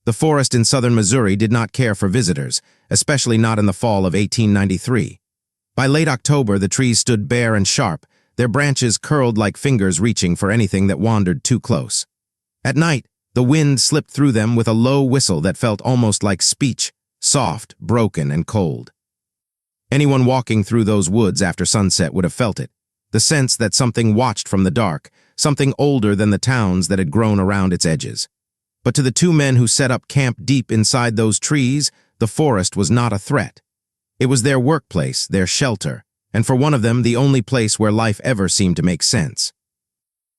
The forest in southern Missouri did not care for visitors, especially not in the fall of 1893. By late October, the trees stood bare and sharp, their branches curled like fingers reaching for anything that wandered too close. At night, the wind slipped through them with a low whistle that felt almost like speech, soft, broken, and cold. Anyone walking through those woods after sunset would have felt it, the sense that something watched from the dark, something older than the towns that had grown around its edges. But to the two men who set up camp deep inside those trees, the forest was not a threat. It was their workplace, their shelter, and for one of them, the only place where life ever seemed to make sense.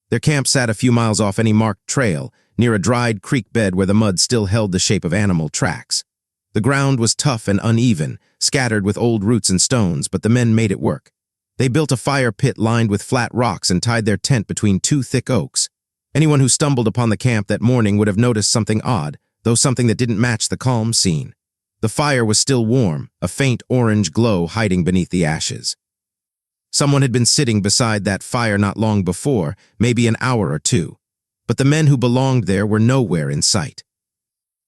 Their camp sat a few miles off any marked trail, near a dried creek bed where the mud still held the shape of animal tracks. The ground was tough and uneven, scattered with old roots and stones, but the men made it work. They built a fire pit lined with flat rocks and tied their tent between two thick oaks. Anyone who stumbled upon the camp that morning would have noticed something odd, though something that didn't match the calm scene. The fire was still warm, a faint orange glow hiding beneath the ashes. Someone had been sitting beside that fire not long before, maybe an hour or two, but the men who belonged there were nowhere in sight.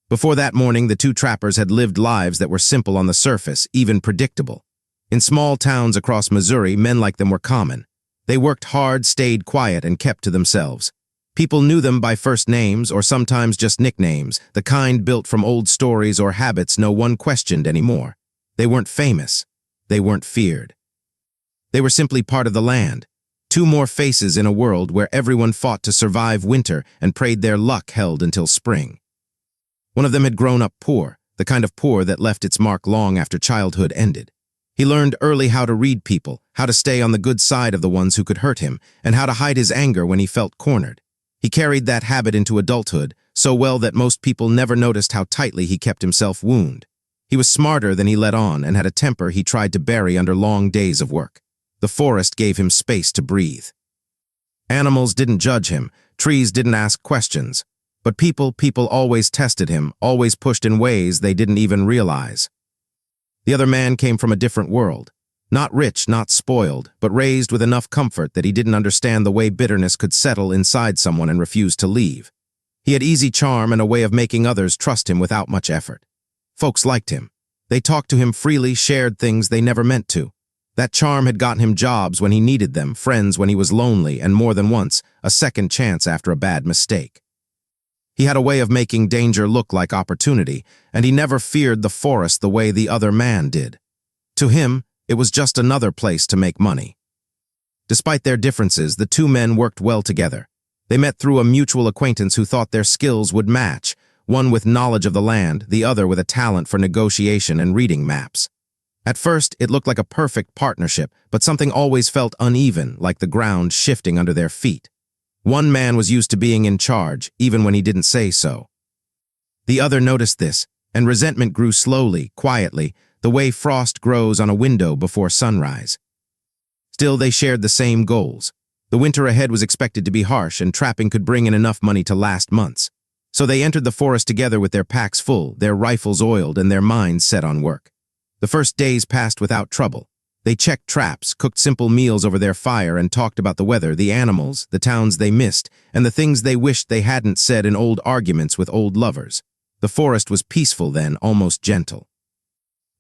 Before that morning, the two trappers had lived lives that were simple on the surface, even predictable. In small towns across Missouri, men like them were common. They worked hard, stayed quiet, and kept to themselves. People knew them by first names or sometimes just nicknames, the kind built from old stories or habits no one questioned anymore. They weren't famous. They weren't feared. They were simply part of the land, two more faces in a world where everyone fought to survive winter and prayed their luck held until spring. One of them had grown up poor, the kind of poor that left its mark long after childhood ended. He learned early how to read people, how to stay on the good side of the ones who could hurt him, and how to hide his anger when he felt cornered. He carried that habit into adulthood, so well that most people never noticed how tightly he kept himself wound. He was smarter than he let on and had a temper he tried to bury under long days of work. The forest gave him space to breathe. Animals didn't judge him, trees didn't ask questions, but people always tested him, always pushed in ways they didn't even realize. The other man came from a different world. Not rich, not spoiled, but raised with enough comfort that he didn't understand the way bitterness could settle inside someone and refuse to leave. He had easy charm and a way of making others trust him without much effort. Folks liked him. They talked to him freely, shared things they never meant to. That charm had gotten him jobs when he needed them, friends when he was lonely, and more than once, a second chance after a bad mistake. He had a way of making danger look like opportunity, and he never feared the forest the way the other man did. To him, it was just another place to make money. Despite their differences, the two men worked well together. They met through a mutual acquaintance who thought their skills would match, one with knowledge of the land, the other with a talent for negotiation and reading maps. At first, it looked like a perfect partnership, but something always felt uneven, like the ground shifting under their feet. One man was used to being in charge, even when he didn't say so. The other noticed this, and resentment grew slowly, quietly, the way frost grows on a window before sunrise. Still, they shared the same goals. The winter ahead was expected to be harsh, and trapping could bring in enough money to last months. So they entered the forest together with their packs full, their rifles oiled, and their minds set on work. The first days passed without trouble. They checked traps, cooked simple meals over their fire, and talked about the weather, the animals, the towns they missed, and the things they wished they hadn't said in old arguments with old lovers. The forest was peaceful then, almost gentle.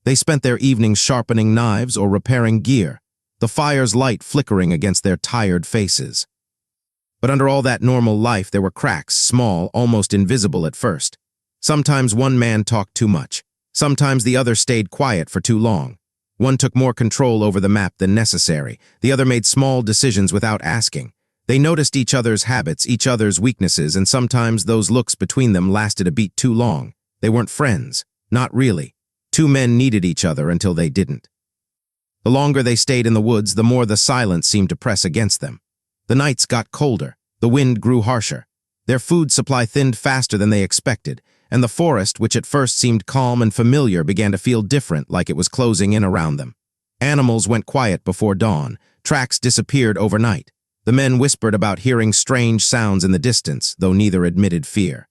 They spent their evenings sharpening knives or repairing gear, the fire's light flickering against their tired faces. But under all that normal life, there were cracks, small, almost invisible at first. Sometimes one man talked too much. Sometimes the other stayed quiet for too long. One took more control over the map than necessary. The other made small decisions without asking. They noticed each other's habits, each other's weaknesses, and sometimes those looks between them lasted a beat too long. They weren't friends. Not really. Two men needed each other until they didn't. The longer they stayed in the woods, the more the silence seemed to press against them. The nights got colder. The wind grew harsher. Their food supply thinned faster than they expected, and the forest, which at first seemed calm and familiar, began to feel different, like it was closing in around them. Animals went quiet before dawn. Tracks disappeared overnight. The men whispered about hearing strange sounds in the distance, though neither admitted fear.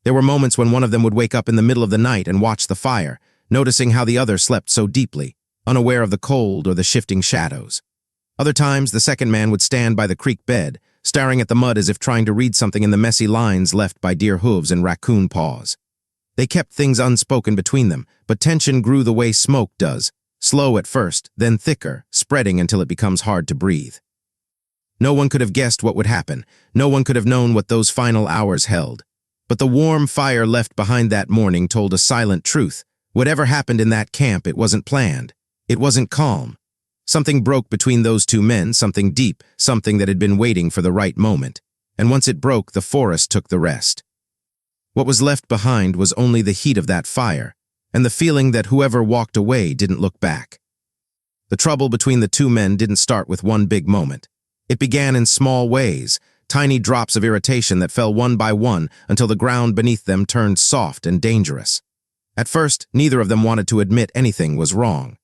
There were moments when one of them would wake up in the middle of the night and watch the fire, noticing how the other slept so deeply, unaware of the cold or the shifting shadows. Other times, the second man would stand by the creek bed, staring at the mud as if trying to read something in the messy lines left by deer hooves and raccoon paws. They kept things unspoken between them, but tension grew the way smoke does, slow at first, then thicker, spreading until it becomes hard to breathe. No one could have guessed what would happen. No one could have known what those final hours held. But the warm fire left behind that morning told a silent truth. Whatever happened in that camp, it wasn't planned. It wasn't calm. Something broke between those two men, something deep, something that had been waiting for the right moment. And once it broke, the forest took the rest. What was left behind was only the heat of that fire, and the feeling that whoever walked away didn't look back. The trouble between the two men didn't start with one big moment. It began in small ways, tiny drops of irritation that fell one by one until the ground beneath them turned soft and dangerous. At first, neither of them wanted to admit anything was wrong.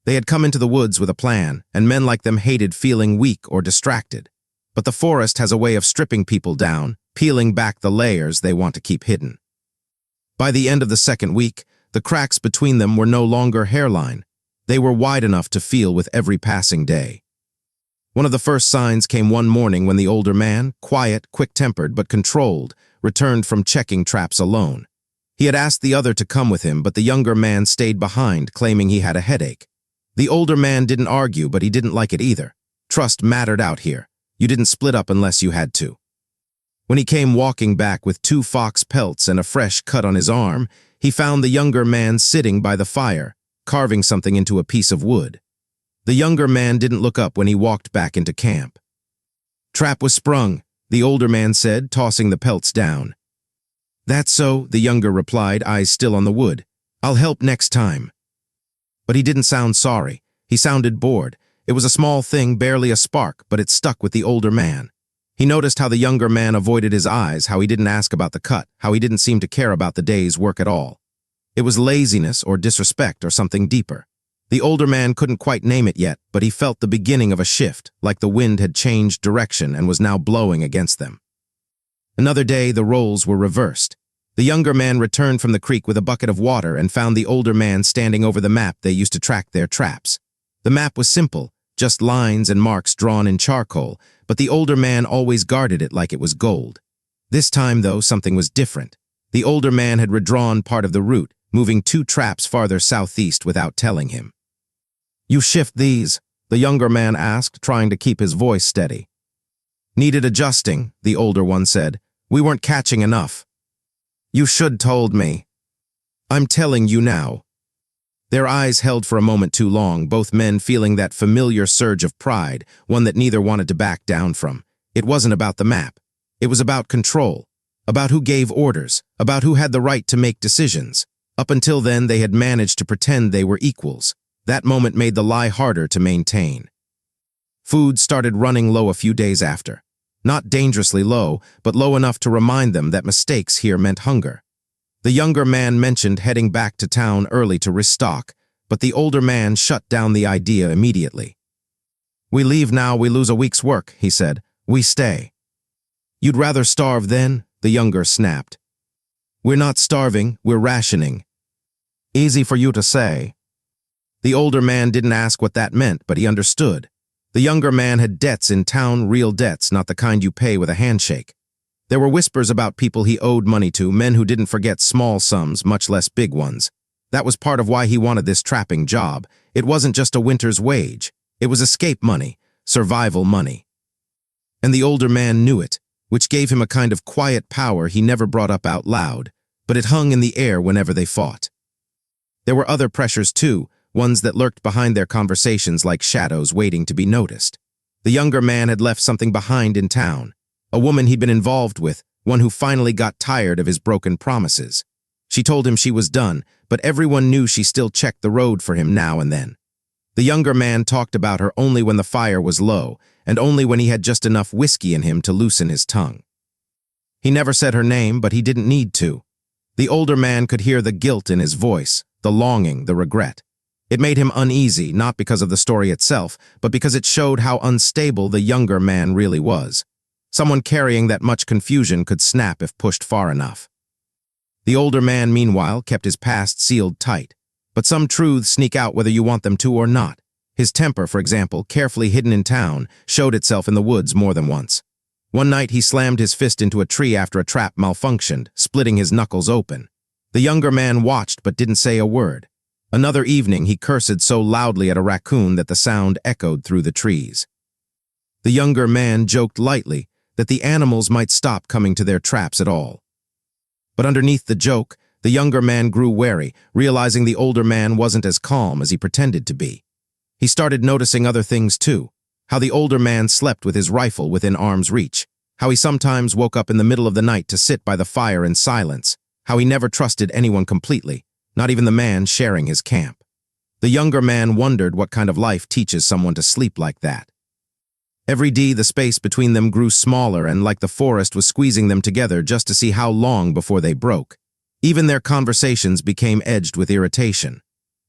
They had come into the woods with a plan, and men like them hated feeling weak or distracted. But the forest has a way of stripping people down, peeling back the layers they want to keep hidden. By the end of the second week, the cracks between them were no longer hairline. They were wide enough to feel with every passing day. One of the first signs came one morning when the older man, quiet, quick-tempered but controlled, returned from checking traps alone. He had asked the other to come with him, but the younger man stayed behind, claiming he had a headache. The older man didn't argue, but he didn't like it either. Trust mattered out here. You didn't split up unless you had to. When he came walking back with 2 fox pelts and a fresh cut on his arm, he found the younger man sitting by the fire, carving something into a piece of wood. The younger man didn't look up when he walked back into camp. "Trap was sprung," the older man said, tossing the pelts down. "That's so," the younger replied, eyes still on the wood. "I'll help next time." But he didn't sound sorry. He sounded bored. It was a small thing, barely a spark, but it stuck with the older man. He noticed how the younger man avoided his eyes, how he didn't ask about the cut, how he didn't seem to care about the day's work at all. It was laziness or disrespect or something deeper. The older man couldn't quite name it yet, but he felt the beginning of a shift, like the wind had changed direction and was now blowing against them. Another day, the roles were reversed. The younger man returned from the creek with a bucket of water and found the older man standing over the map they used to track their traps. The map was simple, just lines and marks drawn in charcoal, but the older man always guarded it like it was gold. This time, though, something was different. The older man had redrawn part of the route, moving 2 traps farther southeast without telling him. "You shift these?" the younger man asked, trying to keep his voice steady. "Needed adjusting," the older one said. "We weren't catching enough." "You should told me." "I'm telling you now." Their eyes held for a moment too long, both men feeling that familiar surge of pride, one that neither wanted to back down from. It wasn't about the map. It was about control, about who gave orders, about who had the right to make decisions. Up until then, they had managed to pretend they were equals. That moment made the lie harder to maintain. Food started running low a few days after. Not dangerously low, but low enough to remind them that mistakes here meant hunger. The younger man mentioned heading back to town early to restock, but the older man shut down the idea immediately. "We leave now, we lose a week's work," he said. "We stay." "You'd rather starve then?" the younger snapped. "We're not starving, we're rationing." "Easy for you to say." The older man didn't ask what that meant, but he understood. The younger man had debts in town, real debts, not the kind you pay with a handshake. There were whispers about people he owed money to, men who didn't forget small sums, much less big ones. That was part of why he wanted this trapping job. It wasn't just a winter's wage. It was escape money, survival money. And the older man knew it, which gave him a kind of quiet power he never brought up out loud, but it hung in the air whenever they fought. There were other pressures too, ones that lurked behind their conversations like shadows waiting to be noticed. The younger man had left something behind in town, a woman he'd been involved with, one who finally got tired of his broken promises. She told him she was done, but everyone knew she still checked the road for him now and then. The younger man talked about her only when the fire was low, and only when he had just enough whiskey in him to loosen his tongue. He never said her name, but he didn't need to. The older man could hear the guilt in his voice, the longing, the regret. It made him uneasy, not because of the story itself, but because it showed how unstable the younger man really was. Someone carrying that much confusion could snap if pushed far enough. The older man, meanwhile, kept his past sealed tight. But some truths sneak out whether you want them to or not. His temper, for example, carefully hidden in town, showed itself in the woods more than once. One night he slammed his fist into a tree after a trap malfunctioned, splitting his knuckles open. The younger man watched but didn't say a word. Another evening, he cursed so loudly at a raccoon that the sound echoed through the trees. The younger man joked lightly that the animals might stop coming to their traps at all. But underneath the joke, the younger man grew wary, realizing the older man wasn't as calm as he pretended to be. He started noticing other things too, how the older man slept with his rifle within arm's reach, how he sometimes woke up in the middle of the night to sit by the fire in silence, how he never trusted anyone completely, not even the man sharing his camp. The younger man wondered what kind of life teaches someone to sleep like that. Every day the space between them grew smaller and like the forest was squeezing them together just to see how long before they broke. Even their conversations became edged with irritation.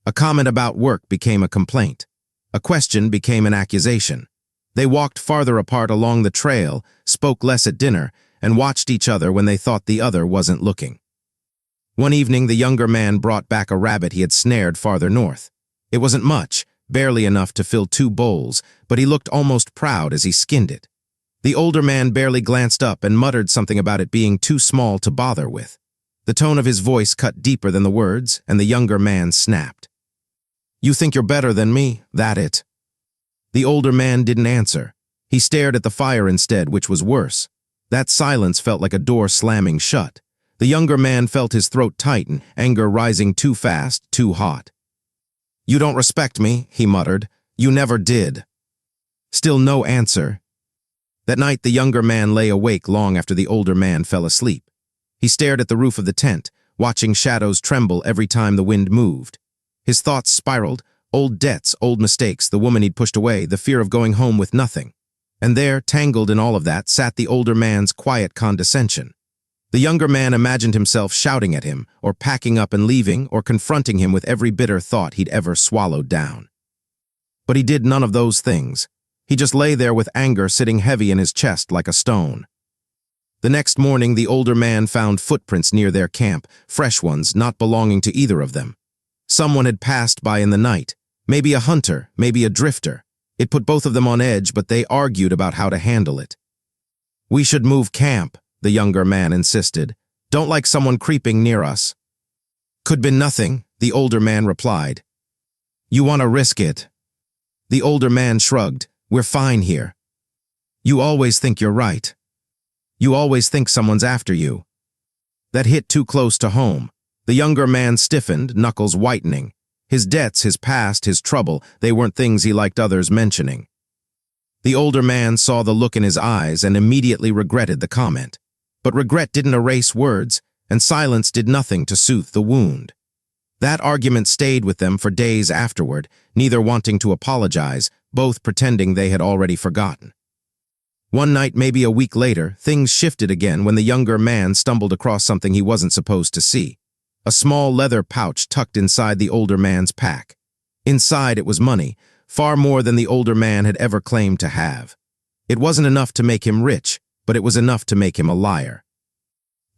A comment about work became a complaint. A question became an accusation. They walked farther apart along the trail, spoke less at dinner, and watched each other when they thought the other wasn't looking. One evening, the younger man brought back a rabbit he had snared farther north. It wasn't much, barely enough to fill 2 bowls, but he looked almost proud as he skinned it. The older man barely glanced up and muttered something about it being too small to bother with. The tone of his voice cut deeper than the words, and the younger man snapped. "You think you're better than me, that it?" The older man didn't answer. He stared at the fire instead, which was worse. That silence felt like a door slamming shut. The younger man felt his throat tighten, anger rising too fast, too hot. "You don't respect me," he muttered. "You never did." Still no answer. That night, the younger man lay awake long after the older man fell asleep. He stared at the roof of the tent, watching shadows tremble every time the wind moved. His thoughts spiraled, old debts, old mistakes, the woman he'd pushed away, the fear of going home with nothing. And there, tangled in all of that, sat the older man's quiet condescension. The younger man imagined himself shouting at him, or packing up and leaving, or confronting him with every bitter thought he'd ever swallowed down. But he did none of those things. He just lay there with anger sitting heavy in his chest like a stone. The next morning, the older man found footprints near their camp, fresh ones not belonging to either of them. Someone had passed by in the night, maybe a hunter, maybe a drifter. It put both of them on edge, but they argued about how to handle it. "We should move camp," the younger man insisted. "Don't like someone creeping near us." "Could be nothing," the older man replied. "You want to risk it?" The older man shrugged. "We're fine here." "You always think you're right. You always think someone's after you." That hit too close to home. The younger man stiffened, knuckles whitening. His debts, his past, his trouble, they weren't things he liked others mentioning. The older man saw the look in his eyes and immediately regretted the comment. But regret didn't erase words, and silence did nothing to soothe the wound. That argument stayed with them for days afterward, neither wanting to apologize, both pretending they had already forgotten. One night, maybe a week later, things shifted again when the younger man stumbled across something he wasn't supposed to see. A small leather pouch tucked inside the older man's pack. Inside it was money, far more than the older man had ever claimed to have. It wasn't enough to make him rich, but it was enough to make him a liar.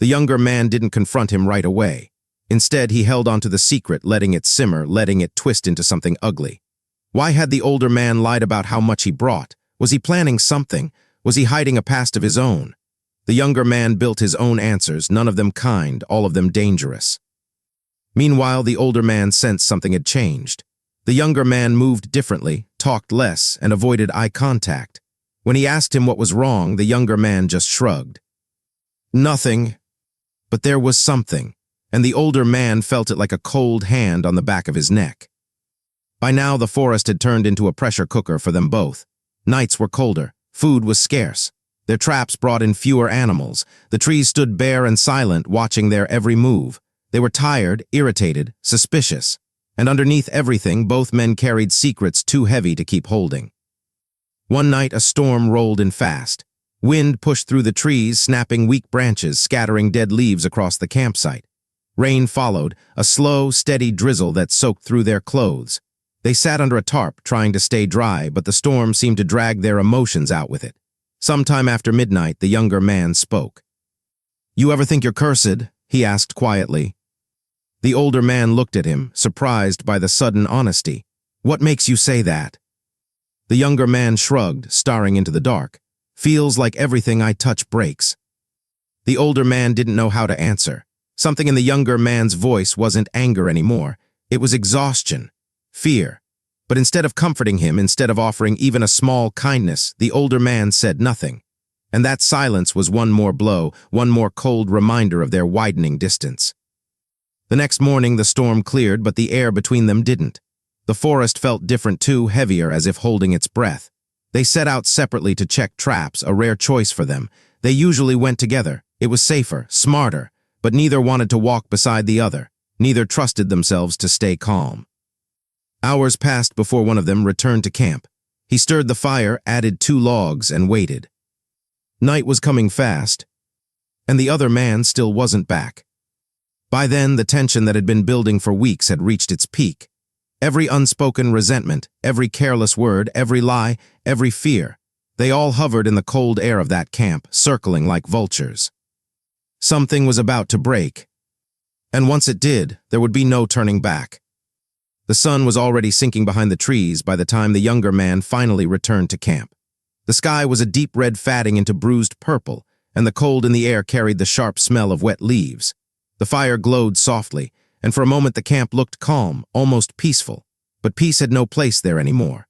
The younger man didn't confront him right away. Instead, he held onto the secret, letting it simmer, letting it twist into something ugly. Why had the older man lied about how much he brought? Was he planning something? Was he hiding a past of his own? The younger man built his own answers, none of them kind, all of them dangerous. Meanwhile, the older man sensed something had changed. The younger man moved differently, talked less, and avoided eye contact. When he asked him what was wrong, the younger man just shrugged. "Nothing." But there was something, and the older man felt it like a cold hand on the back of his neck. By now, the forest had turned into a pressure cooker for them both. Nights were colder, food was scarce. Their traps brought in fewer animals. The trees stood bare and silent, watching their every move. They were tired, irritated, suspicious. And underneath everything, both men carried secrets too heavy to keep holding. One night, a storm rolled in fast. Wind pushed through the trees, snapping weak branches, scattering dead leaves across the campsite. Rain followed, a slow, steady drizzle that soaked through their clothes. They sat under a tarp, trying to stay dry, but the storm seemed to drag their emotions out with it. Sometime after midnight, the younger man spoke. "You ever think you're cursed?" he asked quietly. The older man looked at him, surprised by the sudden honesty. "What makes you say that?" The younger man shrugged, staring into the dark. "Feels like everything I touch breaks." The older man didn't know how to answer. Something in the younger man's voice wasn't anger anymore. It was exhaustion, fear. But instead of comforting him, instead of offering even a small kindness, the older man said nothing. And that silence was one more blow, one more cold reminder of their widening distance. The next morning the storm cleared, but the air between them didn't. The forest felt different too, heavier, as if holding its breath. They set out separately to check traps, a rare choice for them. They usually went together. It was safer, smarter, but neither wanted to walk beside the other. Neither trusted themselves to stay calm. Hours passed before one of them returned to camp. He stirred the fire, added 2 logs, and waited. Night was coming fast, and the other man still wasn't back. By then, the tension that had been building for weeks had reached its peak. Every unspoken resentment, every careless word, every lie, every fear, they all hovered in the cold air of that camp, circling like vultures. Something was about to break, and once it did, there would be no turning back. The sun was already sinking behind the trees by the time the younger man finally returned to camp. The sky was a deep red fading into bruised purple, and the cold in the air carried the sharp smell of wet leaves. The fire glowed softly, and for a moment the camp looked calm, almost peaceful. But peace had no place there anymore.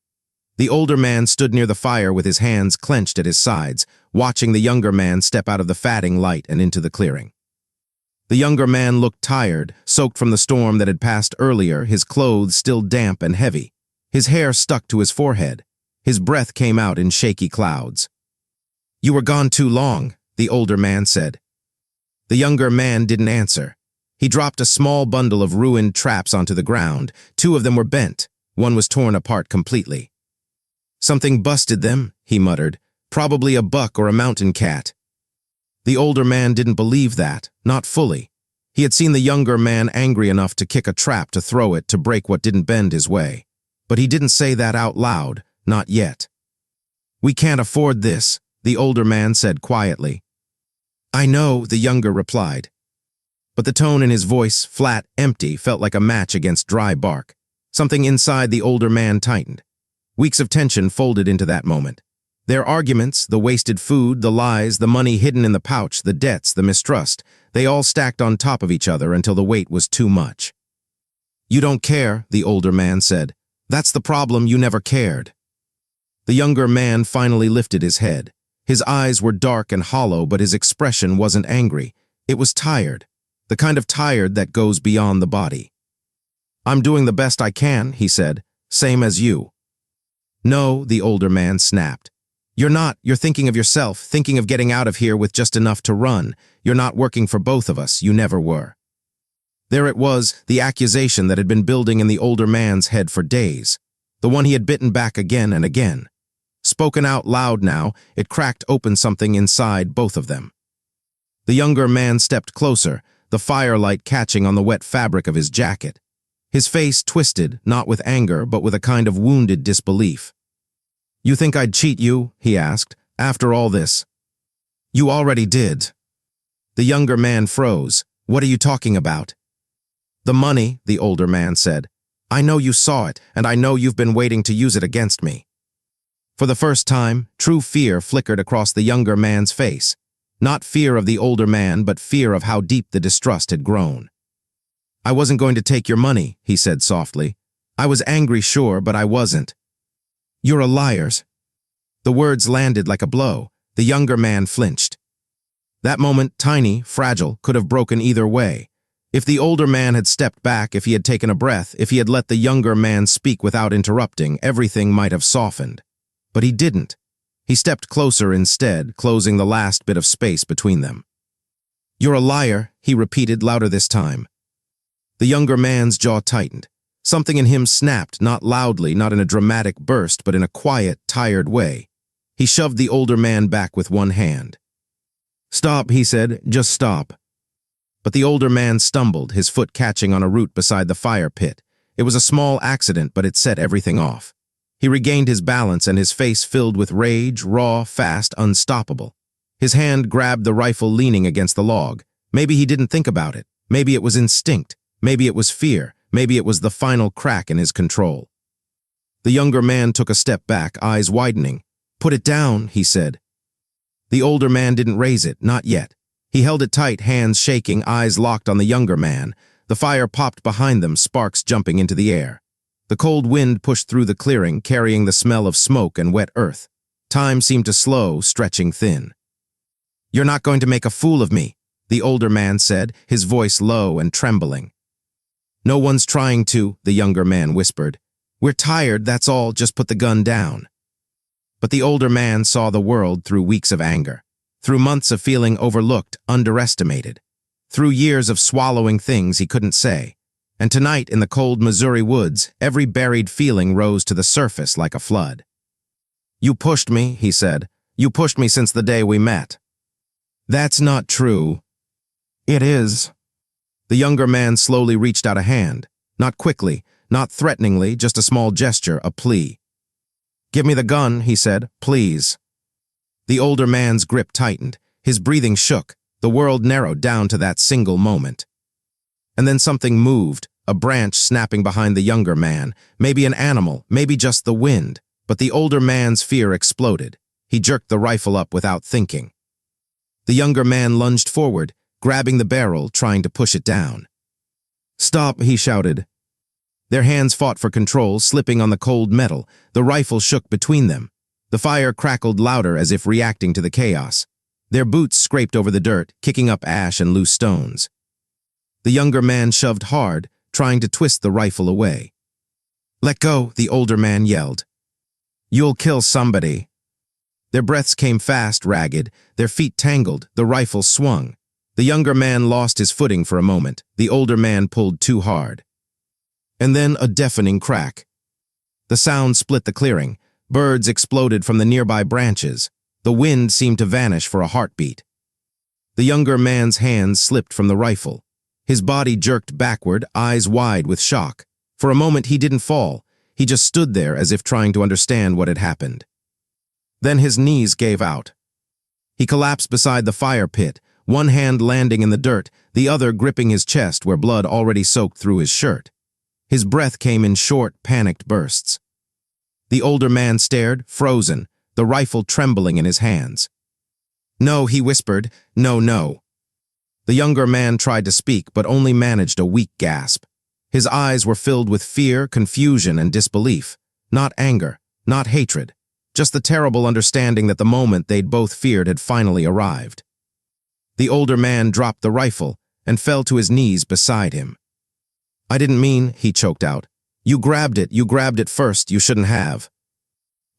The older man stood near the fire with his hands clenched at his sides, watching the younger man step out of the fading light and into the clearing. The younger man looked tired, soaked from the storm that had passed earlier, his clothes still damp and heavy. His hair stuck to his forehead. His breath came out in shaky clouds. "You were gone too long," the older man said. The younger man didn't answer. He dropped a small bundle of ruined traps onto the ground. 2 of them were bent. One was torn apart completely. "Something busted them," he muttered. "Probably a buck or a mountain cat." The older man didn't believe that, not fully. He had seen the younger man angry enough to kick a trap, to throw it, to break what didn't bend his way. But he didn't say that out loud, not yet. "We can't afford this," the older man said quietly. "I know," the younger replied. But the tone in his voice, flat, empty, felt like a match against dry bark. Something inside the older man tightened. Weeks of tension folded into that moment. Their arguments, the wasted food, the lies, the money hidden in the pouch, the debts, the mistrust, they all stacked on top of each other until the weight was too much. "You don't care," the older man said. "That's the problem, you never cared." The younger man finally lifted his head. His eyes were dark and hollow, but his expression wasn't angry. It was tired, the kind of tired that goes beyond the body. "I'm doing the best I can," he said. "Same as you." "No," the older man snapped. "You're not. You're thinking of yourself, thinking of getting out of here with just enough to run. You're not working for both of us. You never were." There it was, the accusation that had been building in the older man's head for days. The one he had bitten back again and again. Spoken out loud now, it cracked open something inside both of them. The younger man stepped closer, the firelight catching on the wet fabric of his jacket. His face twisted, not with anger, but with a kind of wounded disbelief. "You think I'd cheat you?" he asked. "After all this?" "You already did." The younger man froze. "What are you talking about?" "The money," the older man said. "I know you saw it, and I know you've been waiting to use it against me." For the first time, true fear flickered across the younger man's face. Not fear of the older man, but fear of how deep the distrust had grown. "I wasn't going to take your money," he said softly. "I was angry, sure, but I wasn't." "You're a liar." The words landed like a blow. The younger man flinched. That moment, tiny, fragile, could have broken either way. If the older man had stepped back, if he had taken a breath, if he had let the younger man speak without interrupting, everything might have softened. But he didn't. He stepped closer instead, closing the last bit of space between them. "You're a liar," he repeated louder this time. The younger man's jaw tightened. Something in him snapped, not loudly, not in a dramatic burst, but in a quiet, tired way. He shoved the older man back with one hand. "Stop," he said, "just stop." But the older man stumbled, his foot catching on a root beside the fire pit. It was a small accident, but it set everything off. He regained his balance and his face filled with rage, raw, fast, unstoppable. His hand grabbed the rifle leaning against the log. Maybe he didn't think about it. Maybe it was instinct. Maybe it was fear. Maybe it was the final crack in his control. The younger man took a step back, eyes widening. "Put it down," he said. The older man didn't raise it, not yet. He held it tight, hands shaking, eyes locked on the younger man. The fire popped behind them, sparks jumping into the air. The cold wind pushed through the clearing, carrying the smell of smoke and wet earth. Time seemed to slow, stretching thin. "You're not going to make a fool of me," the older man said, his voice low and trembling. "No one's trying to," the younger man whispered. "We're tired, that's all, just put the gun down." But the older man saw the world through weeks of anger, through months of feeling overlooked, underestimated, through years of swallowing things he couldn't say. And tonight, in the cold Missouri woods, every buried feeling rose to the surface like a flood. "You pushed me," he said. "You pushed me since the day we met." "That's not true." "It is." The younger man slowly reached out a hand, not quickly, not threateningly, just a small gesture, a plea. "Give me the gun," he said, "please." The older man's grip tightened, his breathing shook, the world narrowed down to that single moment. And then something moved, a branch snapping behind the younger man, maybe an animal, maybe just the wind, but the older man's fear exploded. He jerked the rifle up without thinking. The younger man lunged forward, grabbing the barrel, trying to push it down. "Stop," he shouted. Their hands fought for control, slipping on the cold metal. The rifle shook between them. The fire crackled louder as if reacting to the chaos. Their boots scraped over the dirt, kicking up ash and loose stones. The younger man shoved hard, trying to twist the rifle away. "Let go," the older man yelled. "You'll kill somebody." Their breaths came fast, ragged, their feet tangled, the rifle swung. The younger man lost his footing for a moment. The older man pulled too hard. And then a deafening crack. The sound split the clearing. Birds exploded from the nearby branches. The wind seemed to vanish for a heartbeat. The younger man's hands slipped from the rifle. His body jerked backward, eyes wide with shock. For a moment he didn't fall. He just stood there as if trying to understand what had happened. Then his knees gave out. He collapsed beside the fire pit, one hand landing in the dirt, the other gripping his chest where blood already soaked through his shirt. His breath came in short, panicked bursts. The older man stared, frozen, the rifle trembling in his hands. "No," he whispered. "No, no." The younger man tried to speak, but only managed a weak gasp. His eyes were filled with fear, confusion, and disbelief. Not anger, not hatred, just the terrible understanding that the moment they'd both feared had finally arrived. The older man dropped the rifle and fell to his knees beside him. "I didn't mean," he choked out. You grabbed it first, you shouldn't have."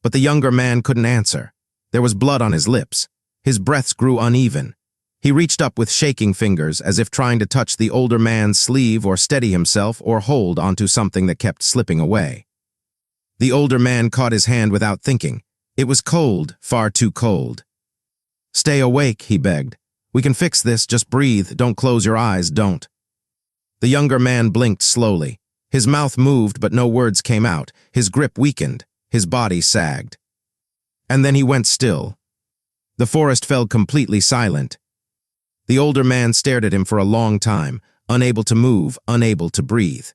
But the younger man couldn't answer. There was blood on his lips. His breaths grew uneven. He reached up with shaking fingers, as if trying to touch the older man's sleeve or steady himself or hold onto something that kept slipping away. The older man caught his hand without thinking. It was cold, far too cold. "Stay awake," he begged. "We can fix this, just breathe, don't close your eyes, don't." The younger man blinked slowly. His mouth moved, but no words came out. His grip weakened. His body sagged. And then he went still. The forest fell completely silent. The older man stared at him for a long time, unable to move, unable to breathe.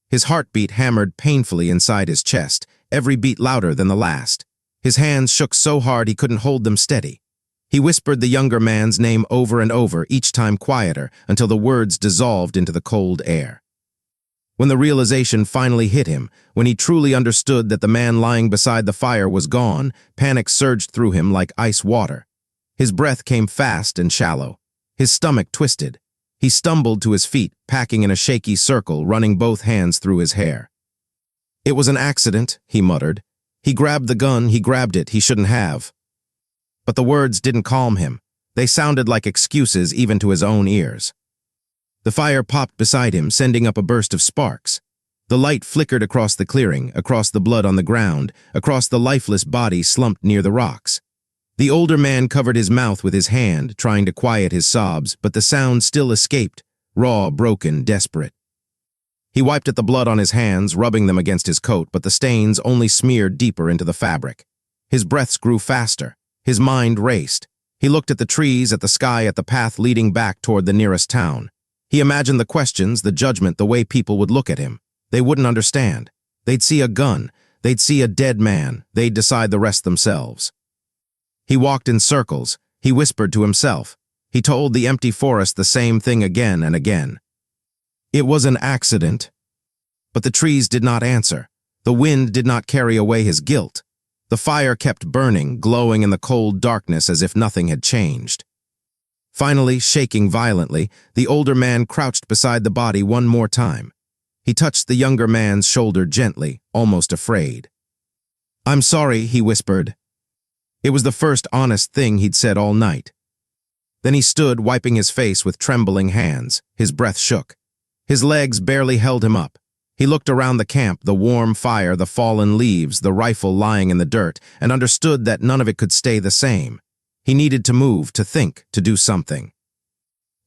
His heartbeat hammered painfully inside his chest, every beat louder than the last. His hands shook so hard he couldn't hold them steady. He whispered the younger man's name over and over, each time quieter, until the words dissolved into the cold air. When the realization finally hit him, when he truly understood that the man lying beside the fire was gone, panic surged through him like ice water. His breath came fast and shallow. His stomach twisted. He stumbled to his feet, packing in a shaky circle, running both hands through his hair. "It was an accident," he muttered. "He grabbed the gun, he grabbed it, he shouldn't have." But the words didn't calm him. They sounded like excuses even to his own ears. The fire popped beside him, sending up a burst of sparks. The light flickered across the clearing, across the blood on the ground, across the lifeless body slumped near the rocks. The older man covered his mouth with his hand, trying to quiet his sobs, but the sound still escaped, raw, broken, desperate. He wiped at the blood on his hands, rubbing them against his coat, but the stains only smeared deeper into the fabric. His breaths grew faster. His mind raced. He looked at the trees, at the sky, at the path leading back toward the nearest town. He imagined the questions, the judgment, the way people would look at him. They wouldn't understand. They'd see a gun. They'd see a dead man. They'd decide the rest themselves. He walked in circles. He whispered to himself, He told the empty forest the same thing again and again. It was an accident. But the trees did not answer. The wind did not carry away his guilt. The fire kept burning, glowing in the cold darkness as if nothing had changed. Finally, shaking violently, the older man crouched beside the body one more time. He touched the younger man's shoulder gently, almost afraid. "I'm sorry," he whispered. It was the first honest thing he'd said all night. Then he stood, wiping his face with trembling hands. His breath shook. His legs barely held him up. He looked around the camp, the warm fire, the fallen leaves, the rifle lying in the dirt, and understood that none of it could stay the same. He needed to move, to think, to do something.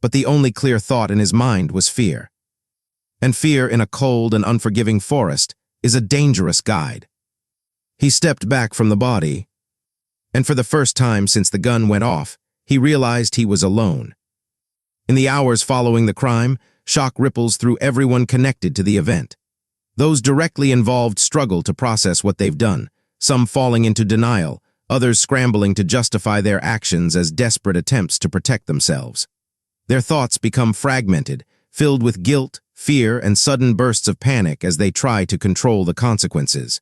But the only clear thought in his mind was fear. And fear in a cold and unforgiving forest is a dangerous guide. He stepped back from the body, and for the first time since the gun went off, he realized he was alone. In the hours following the crime, shock ripples through everyone connected to the event. Those directly involved struggle to process what they've done, some falling into denial, others scrambling to justify their actions as desperate attempts to protect themselves. Their thoughts become fragmented, filled with guilt, fear, and sudden bursts of panic as they try to control the consequences.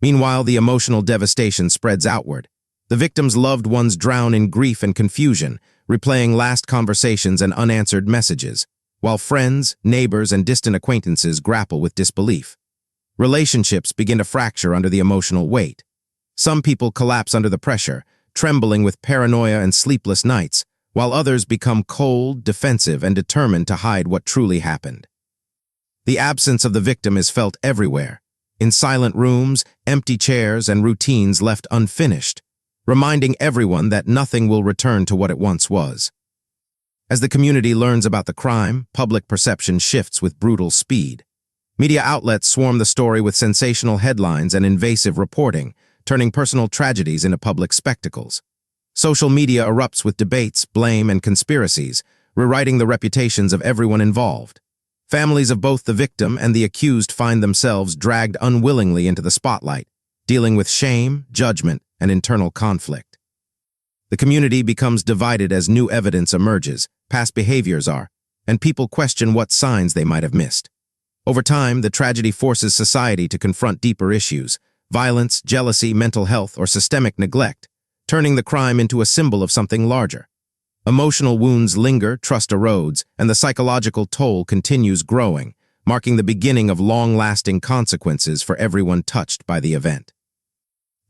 Meanwhile, the emotional devastation spreads outward. The victims' loved ones drown in grief and confusion, replaying last conversations and unanswered messages, while friends, neighbors, and distant acquaintances grapple with disbelief. Relationships begin to fracture under the emotional weight. Some people collapse under the pressure, trembling with paranoia and sleepless nights, while others become cold, defensive, and determined to hide what truly happened. The absence of the victim is felt everywhere, in silent rooms, empty chairs, and routines left unfinished, reminding everyone that nothing will return to what it once was. As the community learns about the crime, public perception shifts with brutal speed. Media outlets swarm the story with sensational headlines and invasive reporting, turning personal tragedies into public spectacles. Social media erupts with debates, blame, and conspiracies, rewriting the reputations of everyone involved. Families of both the victim and the accused find themselves dragged unwillingly into the spotlight, dealing with shame, judgment, and internal conflict. The community becomes divided as new evidence emerges, past behaviors are, and people question what signs they might have missed. Over time, the tragedy forces society to confront deeper issues: violence, jealousy, mental health, or systemic neglect, turning the crime into a symbol of something larger. Emotional wounds linger, trust erodes, and the psychological toll continues growing, marking the beginning of long-lasting consequences for everyone touched by the event.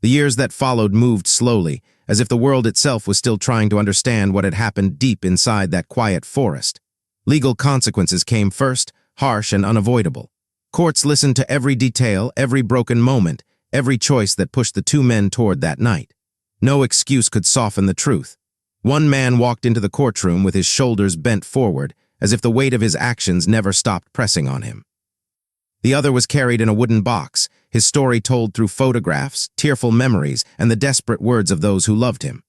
The years that followed moved slowly, as if the world itself was still trying to understand what had happened deep inside that quiet forest. Legal consequences came first, harsh and unavoidable. Courts listened to every detail, every broken moment, every choice that pushed the two men toward that night. No excuse could soften the truth. One man walked into the courtroom with his shoulders bent forward, as if the weight of his actions never stopped pressing on him. The other was carried in a wooden box, his story told through photographs, tearful memories, and the desperate words of those who loved him.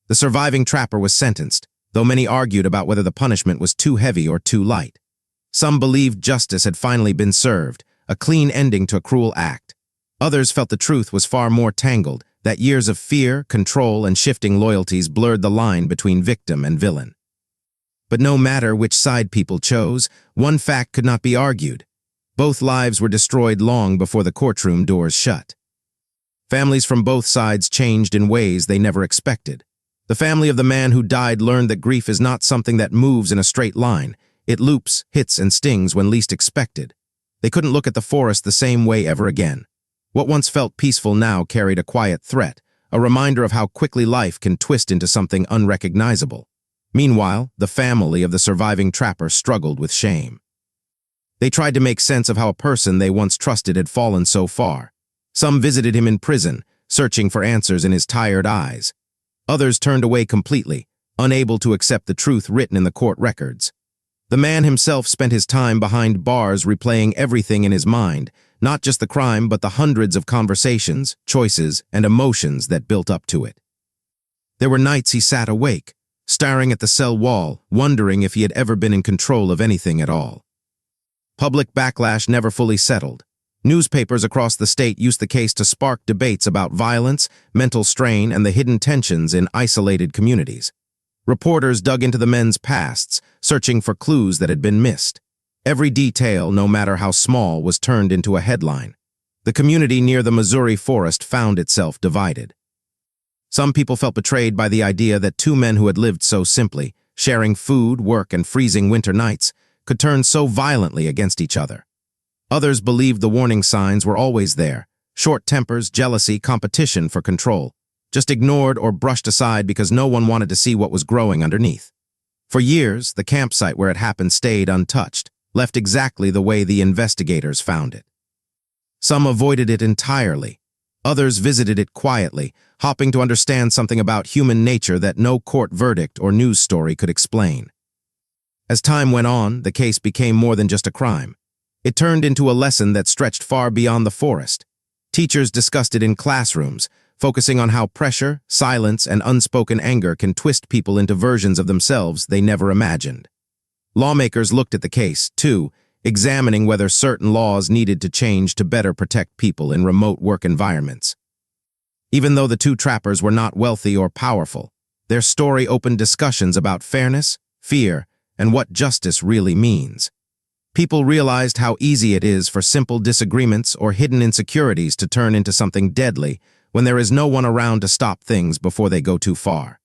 The surviving trapper was sentenced, though many argued about whether the punishment was too heavy or too light. Some believed justice had finally been served, a clean ending to a cruel act. Others felt the truth was far more tangled, that years of fear, control, and shifting loyalties blurred the line between victim and villain. But no matter which side people chose, one fact could not be argued. Both lives were destroyed long before the courtroom doors shut. Families from both sides changed in ways they never expected. The family of the man who died learned that grief is not something that moves in a straight line. It loops, hits, and stings when least expected. They couldn't look at the forest the same way ever again. What once felt peaceful now carried a quiet threat, a reminder of how quickly life can twist into something unrecognizable. Meanwhile, the family of the surviving trapper struggled with shame. They tried to make sense of how a person they once trusted had fallen so far. Some visited him in prison, searching for answers in his tired eyes. Others turned away completely, unable to accept the truth written in the court records. The man himself spent his time behind bars replaying everything in his mind, not just the crime but the hundreds of conversations, choices, and emotions that built up to it. There were nights he sat awake, staring at the cell wall, wondering if he had ever been in control of anything at all. Public backlash never fully settled. Newspapers across the state used the case to spark debates about violence, mental strain, and the hidden tensions in isolated communities. Reporters dug into the men's pasts, searching for clues that had been missed. Every detail, no matter how small, was turned into a headline. The community near the Missouri forest found itself divided. Some people felt betrayed by the idea that two men who had lived so simply, sharing food, work, and freezing winter nights, could turn so violently against each other. Others believed the warning signs were always there: short tempers, jealousy, competition for control, just ignored or brushed aside because no one wanted to see what was growing underneath. For years, the campsite where it happened stayed untouched, left exactly the way the investigators found it. Some avoided it entirely. Others visited it quietly, hoping to understand something about human nature that no court verdict or news story could explain. As time went on, the case became more than just a crime. It turned into a lesson that stretched far beyond the forest. Teachers discussed it in classrooms, focusing on how pressure, silence, and unspoken anger can twist people into versions of themselves they never imagined. Lawmakers looked at the case, too, examining whether certain laws needed to change to better protect people in remote work environments. Even though the two trappers were not wealthy or powerful, their story opened discussions about fairness, fear, and what justice really means. People realized how easy it is for simple disagreements or hidden insecurities to turn into something deadly when there is no one around to stop things before they go too far.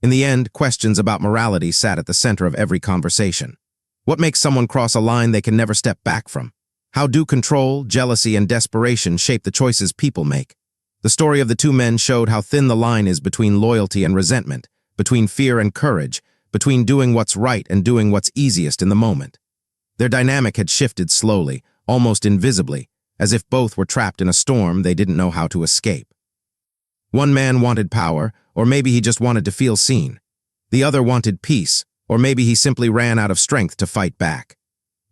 In the end, questions about morality sat at the center of every conversation. What makes someone cross a line they can never step back from? How do control, jealousy, and desperation shape the choices people make? The story of the two men showed how thin the line is between loyalty and resentment, between fear and courage, between doing what's right and doing what's easiest in the moment. Their dynamic had shifted slowly, almost invisibly, as if both were trapped in a storm they didn't know how to escape. One man wanted power, or maybe he just wanted to feel seen. The other wanted peace, or maybe he simply ran out of strength to fight back.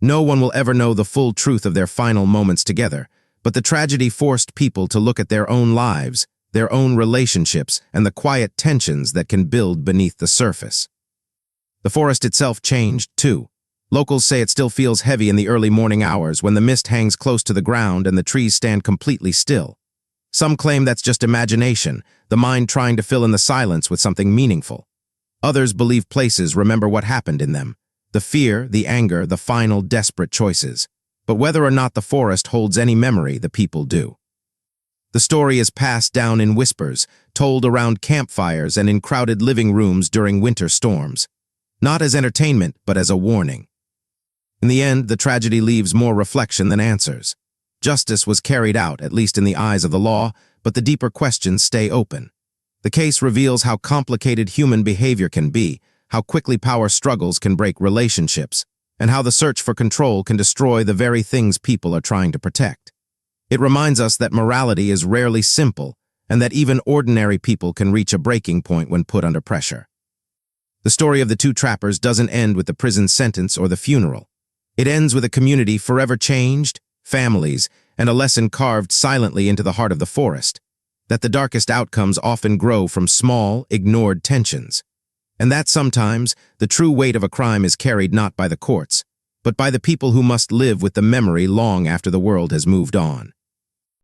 No one will ever know the full truth of their final moments together, but the tragedy forced people to look at their own lives, their own relationships, and the quiet tensions that can build beneath the surface. The forest itself changed, too. Locals say it still feels heavy in the early morning hours when the mist hangs close to the ground and the trees stand completely still. Some claim that's just imagination, the mind trying to fill in the silence with something meaningful. Others believe places remember what happened in them, the fear, the anger, the final desperate choices. But whether or not the forest holds any memory, the people do. The story is passed down in whispers, told around campfires and in crowded living rooms during winter storms. Not as entertainment, but as a warning. In the end, the tragedy leaves more reflection than answers. Justice was carried out, at least in the eyes of the law, but the deeper questions stay open. The case reveals how complicated human behavior can be, how quickly power struggles can break relationships, and how the search for control can destroy the very things people are trying to protect. It reminds us that morality is rarely simple, and that even ordinary people can reach a breaking point when put under pressure. The story of the two trappers doesn't end with the prison sentence or the funeral. It ends with a community forever changed, families, and a lesson carved silently into the heart of the forest, that the darkest outcomes often grow from small, ignored tensions, and that sometimes the true weight of a crime is carried not by the courts, but by the people who must live with the memory long after the world has moved on.